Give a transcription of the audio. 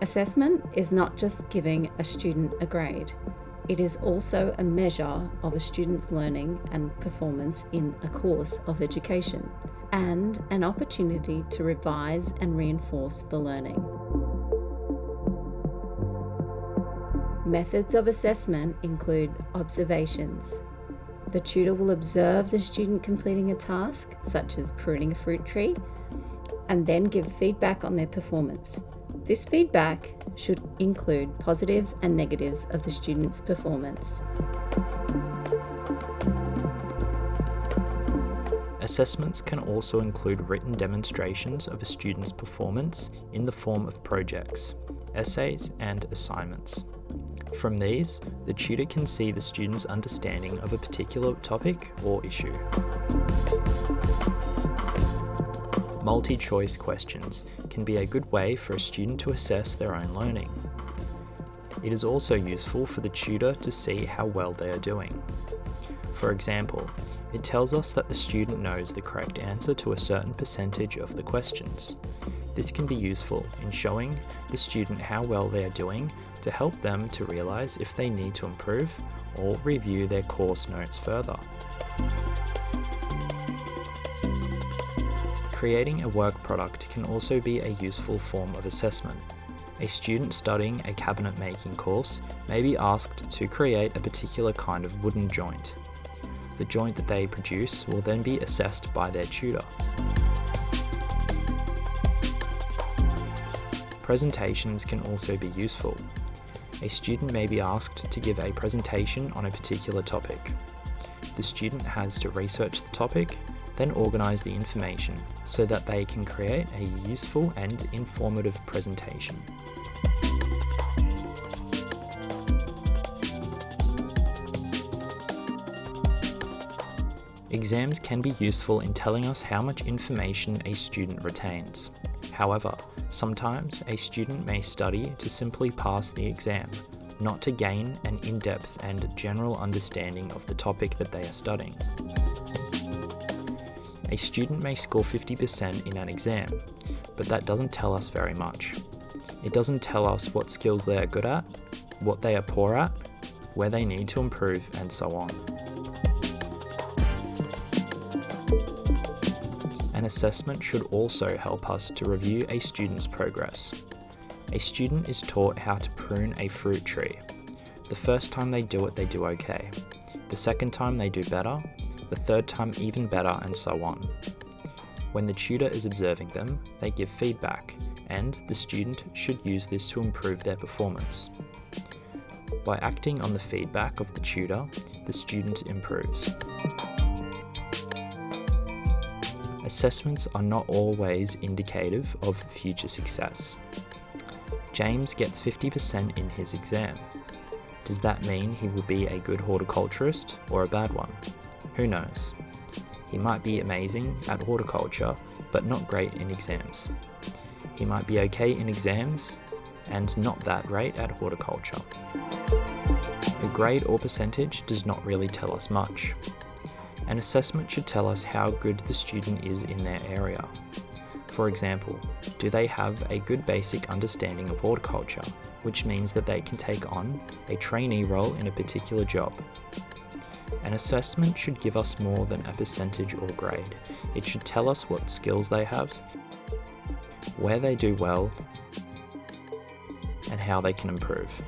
Assessment is not just giving a student a grade. It is also a measure of a student's learning and performance in a course of education, and an opportunity to revise and reinforce the learning. Methods of assessment include observations. The tutor will observe the student completing a task, such as pruning a fruit tree, and then give feedback on their performance. This feedback should include positives and negatives of the student's performance. Assessments can also include written demonstrations of a student's performance in the form of projects, essays, and assignments. From these, the tutor can see the student's understanding of a particular topic or issue. Multi-choice questions can be a good way for a student to assess their own learning. It is also useful for the tutor to see how well they are doing. For example, it tells us that the student knows the correct answer to a certain percentage of the questions. This can be useful in showing the student how well they are doing to help them to realise if they need to improve or review their course notes further. Creating a work product can also be a useful form of assessment. A student studying a cabinet making course may be asked to create a particular kind of wooden joint. The joint that they produce will then be assessed by their tutor. Presentations can also be useful. A student may be asked to give a presentation on a particular topic. The student has to research the topic, then organise the information so that they can create a useful and informative presentation. Exams can be useful in telling us how much information a student retains. However, sometimes a student may study to simply pass the exam, not to gain an in-depth and general understanding of the topic that they are studying. A student may score 50% in an exam, but that doesn't tell us very much. It doesn't tell us what skills they are good at, what they are poor at, where they need to improve, and so on. An assessment should also help us to review a student's progress. A student is taught how to prune a fruit tree. The first time they do it, they do okay. The second time they do better, the third time even better, and so on. When the tutor is observing them, they give feedback, and the student should use this to improve their performance. By acting on the feedback of the tutor, the student improves. Assessments are not always indicative of future success. James gets 50% in his exam. Does that mean he will be a good horticulturist or a bad one? Who knows? He might be amazing at horticulture, but not great in exams. He might be okay in exams, and not that great at horticulture. A grade or percentage does not really tell us much. An assessment should tell us how good the student is in their area. For example, do they have a good basic understanding of horticulture, which means that they can take on a trainee role in a particular job? An assessment should give us more than a percentage or grade. It should tell us what skills they have, where they do well, and how they can improve.